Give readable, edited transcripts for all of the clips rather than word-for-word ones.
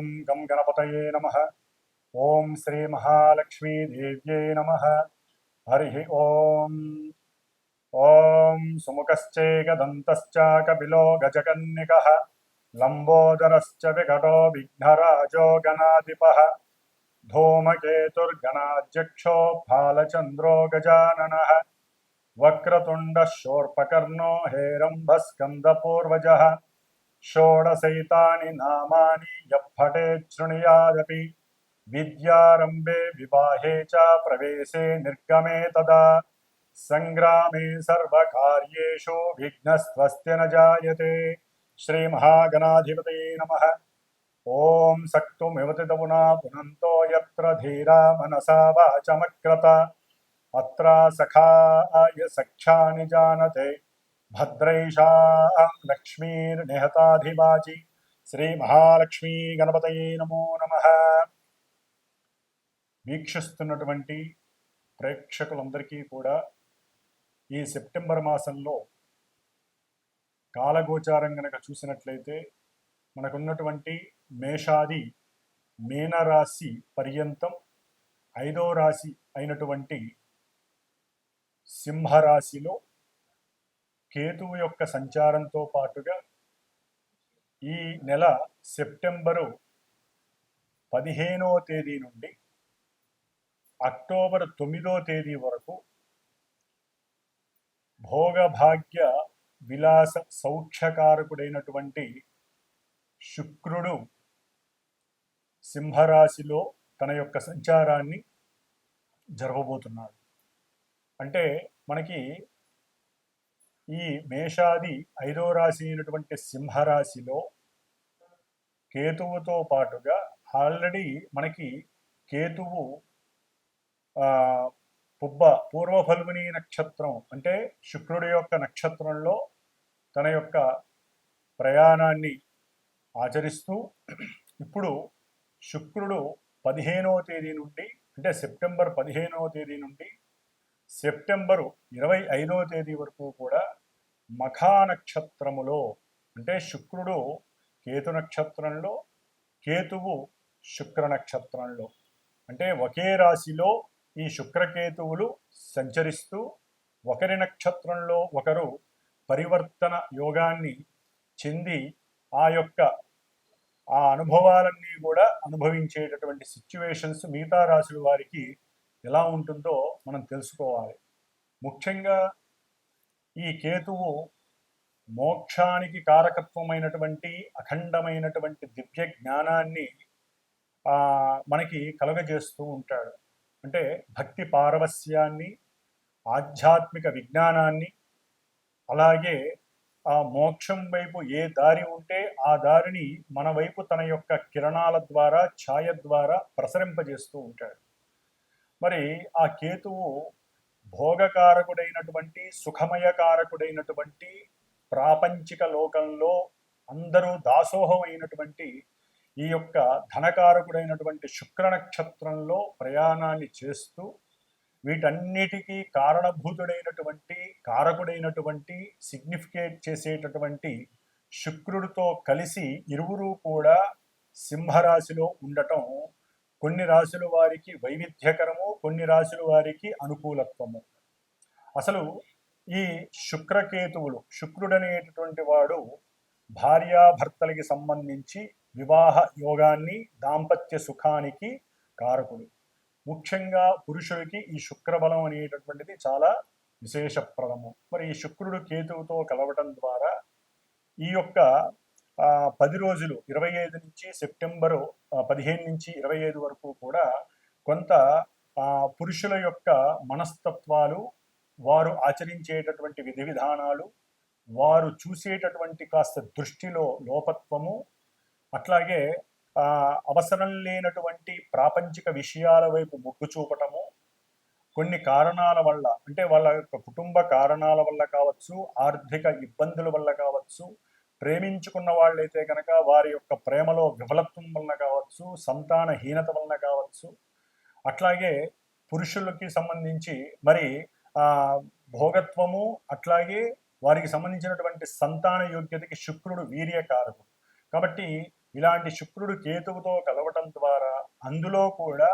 ఓం గం గణపతయే నమః. ఓం శ్రీ మహాలక్ష్మీదేవ్యై నమః. హరి ఓం. ఓం సుముఖశ్చేకదంతశ్చ కపిలో గజకన్నికః లంబోదరశ్చ వికటో విఘ్నరాజో గణాధిపః धूमकेतुर्गणाध्यक्षो फालचन्द्रो गजाननः वक्रतुण्डः शूर्पकर्णो हेरम्बस्कन्दपूर्वजः षोडशैतानि नामानि यः पठेत् शृणुयादपि विद्यारम्भे विवाहे च प्रवेशे निर्गमे तदा संग्रामे सर्वकार्येषु विघ्नस्त्वस्य न जायते. श्रीमहागणाधिपतये नमः. ओम सक्तुमिवतितमुना पुनन्तो यत्र धीरा मनसा वाचमक्रत अत्र सखाय सख्यानि जानते भद्रैषां लक्ष्मीर्निहताधिवाचि. श्री महालक्ष्मी गणपतये नमो नमः. వీక్షిస్తున్నటువంటి ప్రేక్షకులందరికీ కూడా ఈ సెప్టెంబర్ మాసంలో కాలగోచారం గనక చూసినట్లయితే మనకున్నటువంటి మేషాది మీనరాశి పర్యంతం 5వ రాశి అయినటువంటి సింహరాశిలో కేతువు యొక్క సంచారంతో పాటుగా ఈ నెల సెప్టెంబరు 15వ తేదీ నుండి అక్టోబర్ 9వ తేదీ వరకు భోగభాగ్య విలాస సౌఖ్యకారకుడైనటువంటి శుక్రుడు సింహరాశిలో తన యొక్క సంచారాన్ని జరగబోతున్నాడు. అంటే మనకి ఈ మేషాది 5వ రాశి అయినటువంటి సింహరాశిలో కేతువుతో పాటుగా ఆల్రెడీ మనకి కేతువు పూర్వ ఫల్గుని నక్షత్రం అంటే శుక్రుడి యొక్క నక్షత్రంలో తన యొక్క ప్రయాణాన్ని ఆచరిస్తూ ఇప్పుడు శుక్రుడు 15వ తేదీ నుండి అంటే సెప్టెంబర్ 15వ తేదీ నుండి సెప్టెంబరు 25వ తేదీ వరకు కూడా మఖా నక్షత్రములో అంటే శుక్రుడు కేతు నక్షత్రంలో కేతువు శుక్ర నక్షత్రంలో అంటే ఒకే రాశిలో ఈ శుక్రకేతువులు సంచరిస్తూ ఒకరి నక్షత్రంలో ఒకరు పరివర్తన యోగాన్ని చెంది ఆ అనుభవాలన్నీ కూడా అనుభవించేటటువంటి సిచ్యువేషన్స్ మిగతా రాశుల వారికి ఎలా ఉంటుందో మనం తెలుసుకోవాలి. ముఖ్యంగా ఈ కేతువు మోక్షానికి కారకత్వమైనటువంటి అఖండమైనటువంటి దివ్య జ్ఞానాన్ని మనకి కలుగజేస్తూ ఉంటాడు. అంటే భక్తి పారవస్యాన్ని, ఆధ్యాత్మిక విజ్ఞానాన్ని, అలాగే ఆ మోక్షం వైపు ఏ దారి ఉంటే ఆ దారిని మన వైపు తన యొక్క కిరణాల ద్వారా ఛాయ ద్వారా ప్రసరింపజేస్తూ ఉంటాడు. మరి ఆ కేతువు భోగకారకుడైనటువంటి సుఖమయకారకుడైనటువంటి ప్రాపంచిక లోకంలో అందరూ దాసోహమైనటువంటి ఈ యొక్క ధనకారకుడైనటువంటి శుక్ర నక్షత్రంలో ప్రయాణాన్ని చేస్తూ వీటన్నిటికీ కారణభూతుడైనటువంటి కారకుడైనటువంటి సిగ్నిఫికేట్ చేసేటటువంటి శుక్రుడితో కలిసి ఇరువురు కూడా సింహరాశిలో ఉండటం కొన్ని రాశుల వారికి వైవిధ్యకరము, కొన్ని రాశుల వారికి అనుకూలత్వము. అసలు ఈ శుక్రకేతువులు, శుక్రుడనేటటువంటి వాడు భార్యాభర్తలకి సంబంధించి వివాహ యోగాన్ని, దాంపత్య సుఖానికి కారకుడు. ముఖ్యంగా పురుషుడికి ఈ శుక్రబలం అనేటటువంటిది చాలా విశేషప్రదము. మరి ఈ శుక్రుడు కేతువుతో కలవటం ద్వారా ఈ యొక్క 10 రోజులు 25 నుంచి సెప్టెంబరు 15 నుంచి 25 వరకు కూడా కొంత పురుషుల యొక్క మనస్తత్వాలు, వారు ఆచరించేటటువంటి విధి విధానాలు, వారు చూసేటటువంటి కాస్త దృష్టిలో లోపత్వము, అట్లాగే అవసరం లేనటువంటి ప్రాపంచిక విషయాల వైపు మొగ్గు చూపటము, కొన్ని కారణాల వల్ల అంటే వాళ్ళ యొక్క కుటుంబ కారణాల వల్ల కావచ్చు, ఆర్థిక ఇబ్బందుల వల్ల కావచ్చు, ప్రేమించుకున్న వాళ్ళైతే కనుక వారి యొక్క ప్రేమలో విఫలత్వం వలన కావచ్చు, సంతానహీనత వలన కావచ్చు, అట్లాగే పురుషులకి సంబంధించి మరి భోగత్వము, అట్లాగే వారికి సంబంధించినటువంటి సంతాన యోగ్యతకి శుక్రుడు వీర్యకారకుడు. కాబట్టి ఇలాంటి శుక్రుడు కేతువుతో కలవటం ద్వారా అందులో కూడా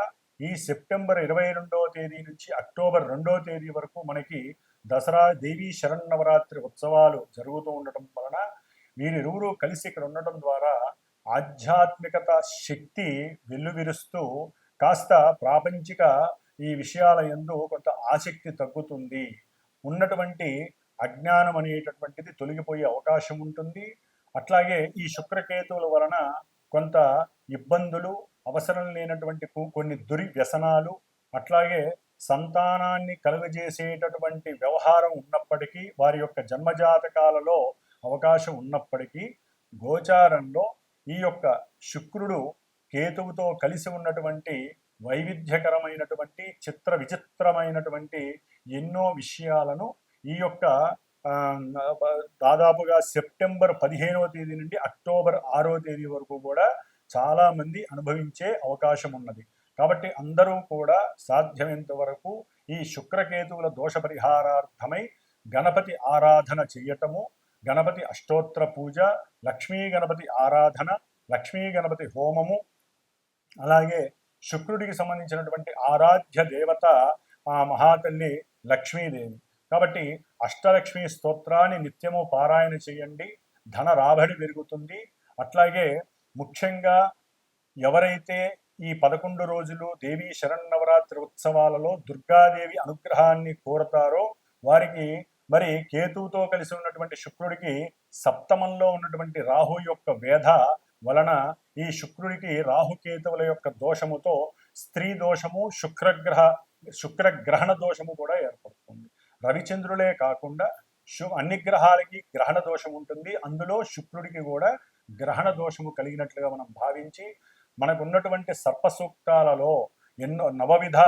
ఈ సెప్టెంబర్ 22వ తేదీ నుంచి అక్టోబర్ 2వ తేదీ వరకు మనకి దసరా దేవీ శరన్నవరాత్రి ఉత్సవాలు జరుగుతూ ఉండటం వలన వీరిరువురు కలిసి ఇక్కడ ఉండటం ద్వారా ఆధ్యాత్మికత శక్తి వెల్లువిరుస్తూ కాస్త ప్రాపంచిక ఈ విషయాల యందు కొంత ఆసక్తి తగ్గుతుంది, ఉన్నటువంటి అజ్ఞానం అనేటటువంటిది తొలగిపోయే అవకాశం ఉంటుంది. అట్లాగే ఈ శుక్రకేతువుల వలన కొంత ఇబ్బందులు, అవసరం లేనటువంటి కొన్ని దుర్వ్యసనాలు, అట్లాగే సంతానాన్ని కలుగజేసేటటువంటి వ్యవహారం ఉన్నప్పటికీ, వారి యొక్క జన్మజాతకాలలో అవకాశం ఉన్నప్పటికీ, గోచారంలో ఈ యొక్క శుక్రుడు కేతువుతో కలిసి ఉన్నటువంటి వైవిధ్యకరమైనటువంటి చిత్ర విచిత్రమైనటువంటి ఎన్నో విషయాలను ఈ యొక్క దాదాపుగా సెప్టెంబర్ 15వ తేదీ నుండి అక్టోబర్ 6వ తేదీ వరకు కూడా చాలామంది అనుభవించే అవకాశం ఉన్నది. కాబట్టి అందరూ కూడా సాధ్యమైనంత వరకు ఈ శుక్రకేతువుల దోష పరిహారార్థమై గణపతి ఆరాధన చెయ్యటము, గణపతి అష్టోత్తర పూజ, లక్ష్మీ గణపతి ఆరాధన, లక్ష్మీ గణపతి హోమము, అలాగే శుక్రుడికి సంబంధించినటువంటి ఆరాధ్య దేవత ఆ మహాతల్లి లక్ష్మీదేవి. కాబట్టి అష్టలక్ష్మీ స్తోత్రాన్ని నిత్యము పారాయణ చేయండి, ధన రాబడి పెరుగుతుంది. అట్లాగే ముఖ్యంగా ఎవరైతే ఈ 11 రోజులు దేవీ శరన్నవరాత్రి ఉత్సవాలలో దుర్గాదేవి అనుగ్రహాన్ని కోరతారో వారికి మరి కేతువుతో కలిసి ఉన్నటువంటి శుక్రుడికి సప్తమంలో ఉన్నటువంటి రాహు యొక్క వేధ వలన ఈ శుక్రుడికి రాహుకేతువుల యొక్క దోషముతో స్త్రీ దోషము, శుక్రగ్రహణ దోషము కూడా ఏర్పడుతుంది. రవిచంద్రులే కాకుండా అన్ని గ్రహాలకి గ్రహణ దోషం ఉంటుంది, అందులో శుక్రుడికి కూడా గ్రహణ దోషము కలిగినట్లుగా మనం భావించి మనకున్నటువంటి సర్పసూక్తాలలో ఎన్నో నవవిధ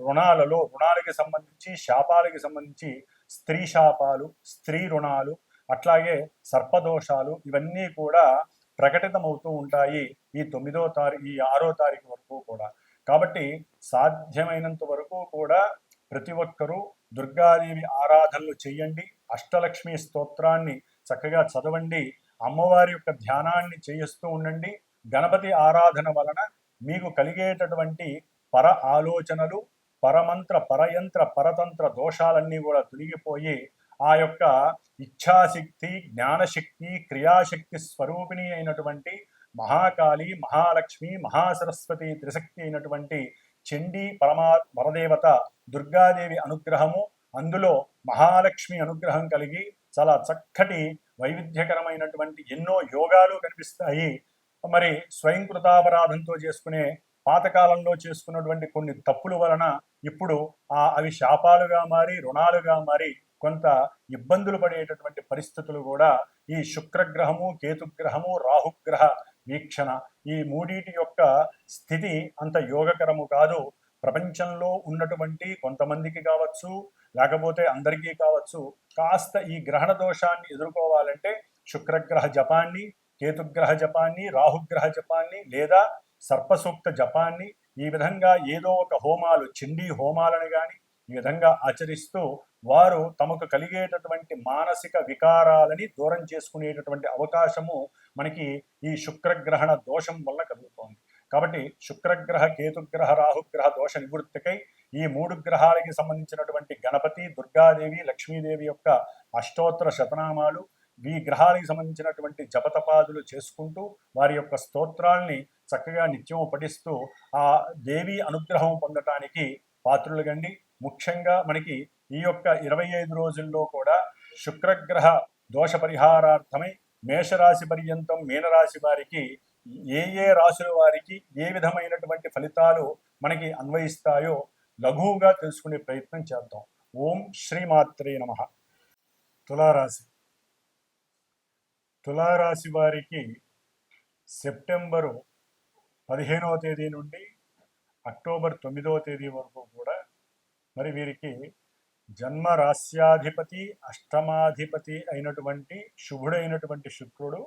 రుణాలకి సంబంధించి, శాపాలకి సంబంధించి స్త్రీ శాపాలు, స్త్రీ రుణాలు, అట్లాగే సర్పదోషాలు ఇవన్నీ కూడా ప్రకటితమవుతూ ఉంటాయి ఈ 9వ తారీఖు, ఈ 6వ తారీఖు వరకు కూడా. కాబట్టి సాధ్యమైనంత వరకు కూడా ప్రతి ఒక్కరూ దుర్గాదేవి ఆరాధనలు చెయ్యండి, అష్టలక్ష్మి స్తోత్రాన్ని చక్కగా చదవండి, అమ్మవారి యొక్క ధ్యానాన్ని చేయిస్తూ ఉండండి. గణపతి ఆరాధన వలన మీకు కలిగేటటువంటి పర ఆలోచనలు, పరమంత్ర, పరయంత్ర, పరతంత్ర దోషాలన్నీ కూడా తొలగిపోయి ఆ యొక్క ఇచ్ఛాశక్తి, జ్ఞానశక్తి, క్రియాశక్తి స్వరూపిణి అయినటువంటి మహాకాళి, మహాలక్ష్మి, మహాసరస్వతి త్రిశక్తి అయినటువంటి చండీ పరదేవత దుర్గాదేవి అనుగ్రహము, అందులో మహాలక్ష్మి అనుగ్రహం కలిగి చాలా చక్కటి వైవిధ్యకరమైనటువంటి ఎన్నో యోగాలు కనిపిస్తాయి. మరి స్వయంకృతాపరాధంతో చేసుకునే పాతకాలంలో చేసుకున్నటువంటి కొన్ని తప్పుల వలన ఇప్పుడు అవి శాపాలుగా మారి, రుణాలుగా మారి కొంత ఇబ్బందులు పడేటటువంటి పరిస్థితులు కూడా ఈ శుక్రగ్రహము, కేతుగ్రహము, రాహుగ్రహ వీక్షణ ఈ మూడిటి యొక్క స్థితి అంత యోగకరము కాదు. ప్రపంచంలో ఉన్నటువంటి కొంతమందికి కావచ్చు, లేకపోతే అందరికీ కావచ్చు, కాస్త ఈ గ్రహణ దోషాన్ని ఎదుర్కోవాలంటే శుక్రగ్రహ జపాన్ని, కేతుగ్రహ జపాన్ని, రాహుగ్రహ జపాన్ని లేదా సర్పసూక్త జపాన్ని ఈ విధంగా ఏదో ఒక హోమాలు, చండీ హోమాలను కానీ ఈ విధంగా ఆచరిస్తూ వారు తమకు కలిగేటటువంటి మానసిక వికారాలని దూరం చేసుకునేటటువంటి అవకాశము మనకి ఈ శుక్రగ్రహణ దోషం వల్ల కలుగుతోంది. కాబట్టి శుక్రగ్రహ, కేతుగ్రహ, రాహుగ్రహ దోష నివృత్తికై ఈ 3 గ్రహాలకి సంబంధించినటువంటి గణపతి, దుర్గాదేవి, లక్ష్మీదేవి యొక్క అష్టోత్తర శతనామాలు, ఈ గ్రహాలకు సంబంధించినటువంటి జపతపాదులు చేసుకుంటూ వారి యొక్క స్తోత్రాల్ని చక్కగా నిత్యం పఠిస్తూ ఆ దేవి అనుగ్రహం పొందటానికి పాత్రులుగండి. ముఖ్యంగా మనకి ఈ యొక్క 25 రోజుల్లో కూడా శుక్రగ్రహ దోష పరిహారార్థమై మేషరాశి పర్యంతం మీనరాశి వారికి ఏ రాశుల వారికి ఏ విధమైనటువంటి ఫలితాలు మనకి అన్వయిస్తాయో లఘువుగా తెలుసుకునే ప్రయత్నం చేద్దాం. ఓం శ్రీమాత్రే నమః. తులారాశి వారికి సెప్టెంబరు 15వ తేదీ నుండి అక్టోబర్ 9వ తేదీ వరకు కూడా మరి వీరికి జన్మ రాశ్యాధిపతి, అష్టమాధిపతి అయినటువంటి శుభుడైనటువంటి శుక్రుడు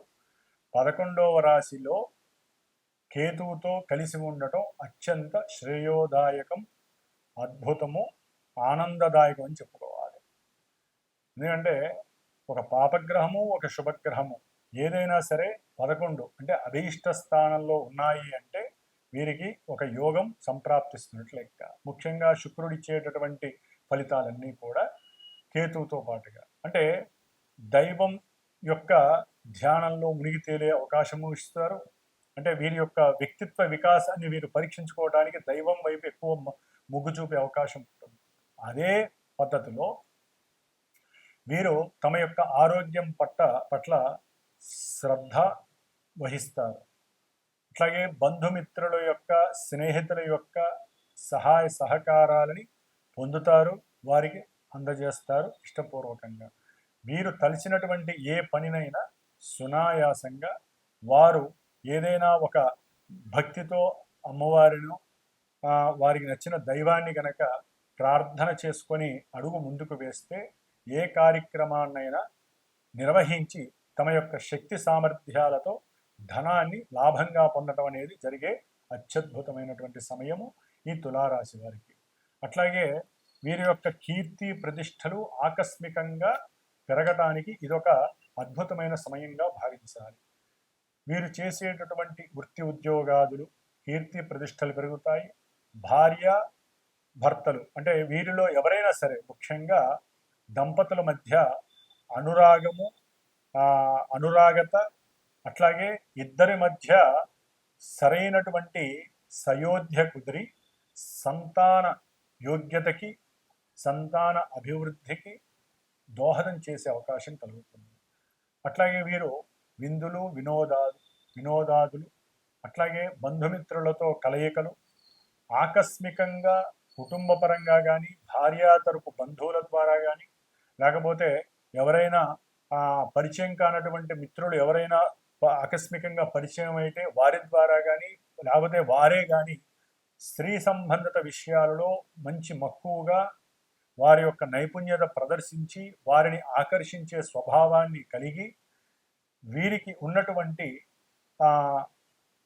11వ రాశిలో కేతువుతో కలిసి ఉండటం అత్యంత శ్రేయోదాయకం, అద్భుతము, ఆనందదాయకం అని చెప్పుకోవాలి. ఎందుకంటే ఒక పాపగ్రహము, ఒక శుభగ్రహము ఏదైనా సరే 11 అంటే అభీష్ట స్థానంలో ఉన్నాయి అంటే వీరికి ఒక యోగం సంప్రాప్తిస్తున్నట్లు లెక్క. ముఖ్యంగా శుక్రుడు ఇచ్చేటటువంటి ఫలితాలన్నీ కూడా కేతువుతో పాటుగా అంటే దైవం యొక్క ధ్యానంలో మునిగి తేలే అవకాశము ఇస్తారు. అంటే వీరి యొక్క వ్యక్తిత్వ వికాసాన్ని వీరు పరీక్షించుకోవడానికి దైవం వైపు ఎక్కువ మొగ్గు చూపే అవకాశం ఉంటుంది. అదే పద్ధతిలో వీరు తమ యొక్క ఆరోగ్యం పట్ల శ్రద్ధ వహిస్తారు. అట్లాగే బంధుమిత్రుల యొక్క స్నేహితుల యొక్క సహాయ సహకారాలని పొందుతారు, వారికి అందజేస్తారు ఇష్టపూర్వకంగా. వీరు తలిచినటువంటి ఏ పనినైనా సునాయాసంగా వారు ఏదైనా ఒక భక్తితో అమ్మవారిను వారికి నచ్చిన దైవాన్ని గనక ప్రార్థన చేసుకొని అడుగు ముందుకు వేస్తే ఏ కార్యక్రమాన్నైనా నిర్వహించి తమ యొక్క శక్తి సామర్థ్యాలతో ధనాన్ని లాభంగా పొందడం అనేది జరిగే అత్యద్భుతమైనటువంటి సమయము ఈ తులారాశి వారికి. అట్లాగే వీరి యొక్క కీర్తి ప్రతిష్టలు ఆకస్మికంగా పెరగటానికి ఇదొక అద్భుతమైన సమయంగా భావించాలి. వీరు చేసేటటువంటి వృత్తి ఉద్యోగాదులు కీర్తి ప్రతిష్టలు పెరుగుతాయి. భార్య భర్తలు అంటే వీరిలో ఎవరైనా సరే ముఖ్యంగా దంపతుల మధ్య అనురాగము అనురాగత అట్లాగే ఇద్దరి మధ్య సరైనటువంటి సయోధ్య కుదిరి సంతాన యోగ్యతకి సంతాన అభివృద్ధికి దోహదం చేసే అవకాశం కలుగుతుంది. అట్లాగే వీరు విందులు వినోదాదులు అట్లాగే బంధుమిత్రులతో కలయికలు ఆకస్మికంగా కుటుంబపరంగా కానీ భార్యా తరపు బంధువుల ద్వారా కానీ లేకపోతే ఎవరైనా పరిచయం కానటువంటి మిత్రులు ఎవరైనా ఆకస్మికంగా పరిచయం అయితే వారి ద్వారా కానీ లేకపోతే వారే కానీ స్త్రీ సంబంధిత విషయాలలో మంచి మక్కువగా వారి యొక్క నైపుణ్యత ప్రదర్శించి వారిని ఆకర్షించే స్వభావాన్ని కలిగి వీరికి ఉన్నటువంటి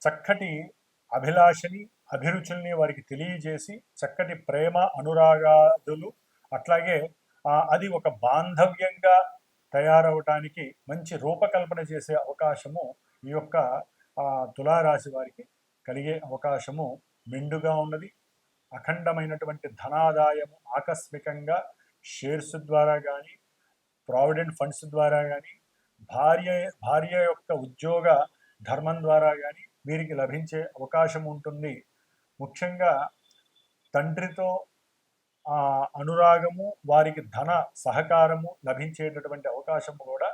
చక్కటి అభిలాషని అభిరుచుల్ని వారికి తెలియజేసి చక్కటి ప్రేమ అనురాగాదులు అట్లాగే అది ఒక బాంధవ్యంగా తయారవటానికి మంచి రూపకల్పన చేసే అవకాశము ఈ యొక్క తులారాశి వారికి కలిగే అవకాశము మెండుగా ఉన్నది. అఖండమైనటువంటి ధనాదాయము ఆకస్మికంగా షేర్స్ ద్వారా కానీ ప్రావిడెంట్ ఫండ్స్ ద్వారా కానీ భార్య యొక్క ఉద్యోగ ధర్మం ద్వారా కానీ వీరికి లభించే అవకాశం ఉంటుంది. ముఖ్యంగా తండ్రితో అనురాగము వారికి ధన సహకారము లభించేటటువంటి అవకాశం కూడా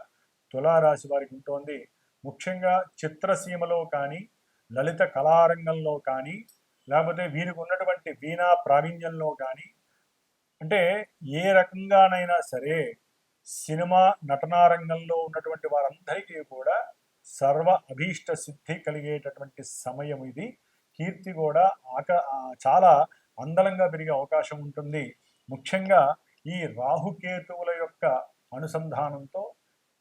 తులారాశి వారికి ఉంటుంది. ముఖ్యంగా చిత్రసీమలో కానీ లలిత కళారంగంలో కానీ లేకపోతే వీరికి ఉన్నటువంటి వీణా ప్రావీణ్యంలో కానీ అంటే ఏ రకంగానైనా సరే సినిమా నటనా రంగంలో ఉన్నటువంటి వారందరికీ కూడా సర్వ అభీష్ట సిద్ధి కలిగేటటువంటి సమయం ఇది. కీర్తి కూడా చాలా అందలంగా పెరిగే అవకాశం ఉంటుంది. ముఖ్యంగా ఈ రాహుకేతువుల యొక్క అనుసంధానంతో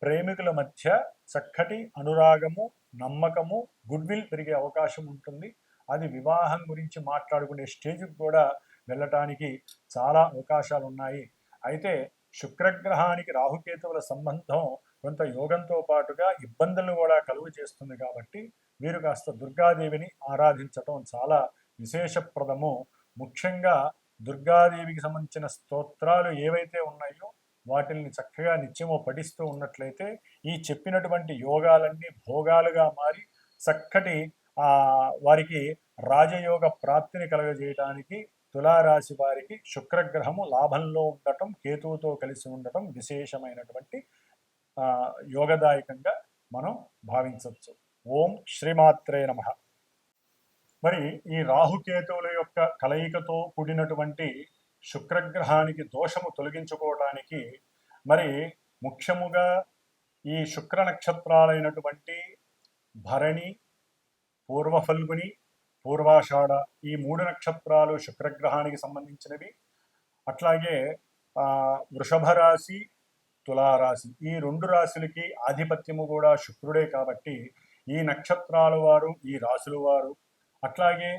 ప్రేమికుల మధ్య చక్కటి అనురాగము నమ్మకము గుడ్ విల్ పెరిగే అవకాశం ఉంటుంది. అది వివాహం గురించి మాట్లాడుకునే స్టేజ్కి కూడా వెళ్ళటానికి చాలా అవకాశాలు ఉన్నాయి. అయితే శుక్రగ్రహానికి రాహుకేతువుల సంబంధం కొంత యోగంతో పాటుగా ఇబ్బందులను కూడా కలుగు చేస్తుంది. కాబట్టి వీరు కాస్త దుర్గాదేవిని ఆరాధించటం చాలా విశేషప్రదము. ముఖ్యంగా దుర్గాదేవికి సంబంధించిన స్తోత్రాలు ఏవైతే ఉన్నాయో వాటిని చక్కగా నిత్యము పఠిస్తూ ఉన్నట్లయితే ఈ చెప్పినటువంటి యోగాలన్నీ భోగాలుగా మారి చక్కటి వారికి రాజయోగ ప్రాప్తిని కలుగజేయడానికి తులారాశి వారికి శుక్రగ్రహము లాభంలో ఉండటం కేతువుతో కలిసి ఉండటం విశేషమైనటువంటి యోగదాయకంగా మనం భావించవచ్చు. ఓం శ్రీమాత్రే నమః. మరి ఈ రాహుకేతువుల యొక్క కలయికతో కూడినటువంటి శుక్రగ్రహానికి దోషము తొలగించుకోవడానికి మరి ముఖ్యముగా ఈ శుక్ర నక్షత్రాలైనటువంటి భరణి పూర్వఫల్గుని పూర్వాషాఢ ఈ 3 నక్షత్రాలు శుక్రగ్రహానికి సంబంధించినవి. అట్లాగే వృషభ రాశి తులారాశి ఈ 2 రాశులకి ఆధిపత్యము కూడా శుక్రుడే కాబట్టి ఈ నక్షత్రాల వారు ఈ రాశుల వారు అట్లాగే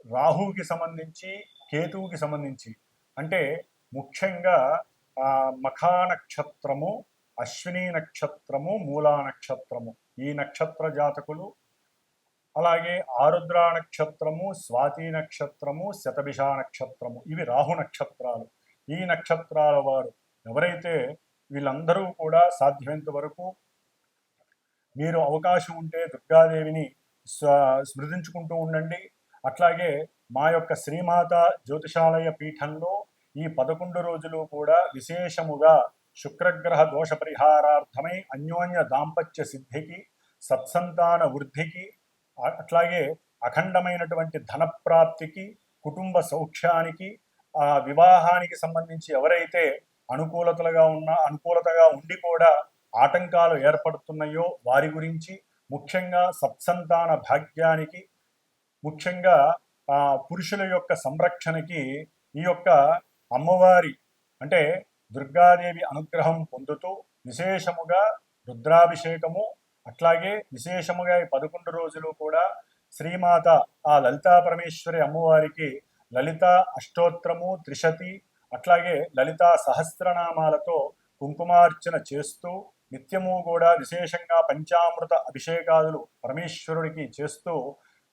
రాహువుకి సంబంధించి కేతువుకి సంబంధించి అంటే ముఖ్యంగా మఖా నక్షత్రము అశ్విని నక్షత్రము మూలా నక్షత్రము ఈ నక్షత్ర జాతకులు, అలాగే ఆరుద్ర నక్షత్రము, స్వాతి నక్షత్రము, శతభిష నక్షత్రము, ఇవి రాహు నక్షత్రాలు. ఈ నక్షత్రాల వారు ఎవరైతే వీళ్ళందరూ కూడా సాధ్యమైనంత వరకు మీరు అవకాశం ఉంటే దుర్గాదేవిని స్మృతించుకుంటూ ఉండండి. అట్లాగే మా యొక్క శ్రీమాత జ్యోతిషాలయ పీఠంలో ఈ 11 రోజులు కూడా విశేషముగా శుక్రగ్రహ దోష పరిహారార్థమై అన్యోన్య దాంపత్య సిద్ధికి, సత్సంతాన వృద్ధికి, అట్లాగే అఖండమైనటువంటి ధనప్రాప్తికి, కుటుంబ సౌఖ్యానికి, వివాహానికి సంబంధించి ఎవరైతే అనుకూలతగా ఉండి కూడా ఆటంకాలు ఏర్పడుతున్నాయో వారి గురించి, ముఖ్యంగా సత్సంతాన భాగ్యానికి, ముఖ్యంగా పురుషుల యొక్క సంరక్షణకి ఈ యొక్క అమ్మవారి అంటే దుర్గాదేవి అనుగ్రహం పొందుతూ విశేషముగా రుద్రాభిషేకము, అట్లాగే విశేషముగా ఈ 11 రోజులు కూడా శ్రీమాత ఆ లలితా పరమేశ్వరి అమ్మవారికి లలితా అష్టోత్తరము, త్రిశతి, అట్లాగే లలితా సహస్రనామాలతో కుంకుమార్చన చేస్తూ నిత్యము కూడా విశేషంగా పంచామృత అభిషేకాదులు పరమేశ్వరుడికి చేస్తూ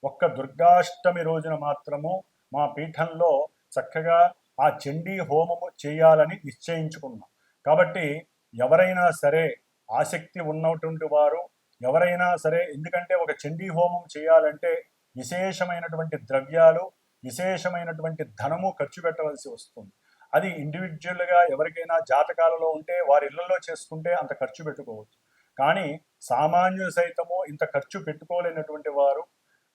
ఒక్క దుర్గాష్టమి రోజున మాత్రము మా పీఠంలో చక్కగా ఆ చండీ హోమము చేయాలని నిశ్చయించుకున్నాం. కాబట్టి ఎవరైనా సరే ఆసక్తి ఉన్నటువంటి వారు ఎవరైనా సరే, ఎందుకంటే ఒక చండీ హోమం చేయాలంటే విశేషమైనటువంటి ద్రవ్యాలు, విశేషమైనటువంటి ధనము ఖర్చు పెట్టవలసి వస్తుంది. అది ఇండివిజువల్గా ఎవరికైనా జాతకాలలో ఉంటే వారి ఇళ్లలో చేసుకుంటే అంత ఖర్చు పెట్టుకోవచ్చు. కానీ సామాన్యులు సైతము ఇంత ఖర్చు పెట్టుకోలేనటువంటి వారు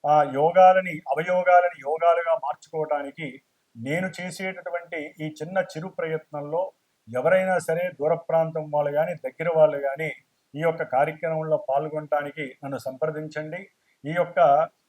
ఆ యోగాలని అవయోగాలని యోగాలుగా మార్చుకోవడానికి నేను చేసేటటువంటి ఈ చిరు ప్రయత్నంలో ఎవరైనా సరే దూర ప్రాంతం వాళ్ళు కానీ దగ్గర వాళ్ళు కానీ ఈ యొక్క కార్యక్రమంలో పాల్గొనడానికి నన్ను సంప్రదించండి. ఈ యొక్క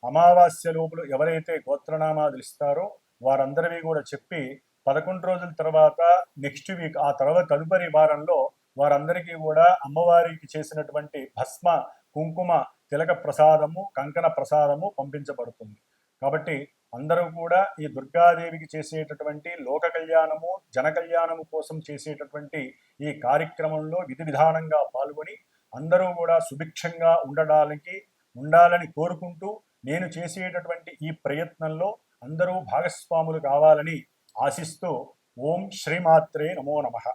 అమావాస్య లోపల ఎవరైతే గోత్రనామాదులు ఇస్తారో వారందరివి కూడా చెప్పి 11 రోజుల తర్వాత నెక్స్ట్ వీక్ ఆ తర్వాత తదుపరి వారంలో వారందరికీ కూడా అమ్మవారికి చేసినటువంటి భస్మ, కుంకుమ, తిలక ప్రసాదము, కంకణ ప్రసాదము పంపించబడుతుంది. కాబట్టి అందరూ కూడా ఈ దుర్గాదేవికి చేసేటటువంటి లోక కళ్యాణము, జన కళ్యాణము కోసం చేసేటటువంటి ఈ కార్యక్రమంలో విధి విధానంగా పాల్గొని అందరూ కూడా సుభిక్షంగా ఉండాలని కోరుకుంటూ నేను చేసేటటువంటి ఈ ప్రయత్నంలో అందరూ భాగస్వాములు కావాలని ఆశిస్తూ ఓం శ్రీమాత్రే నమో నమః.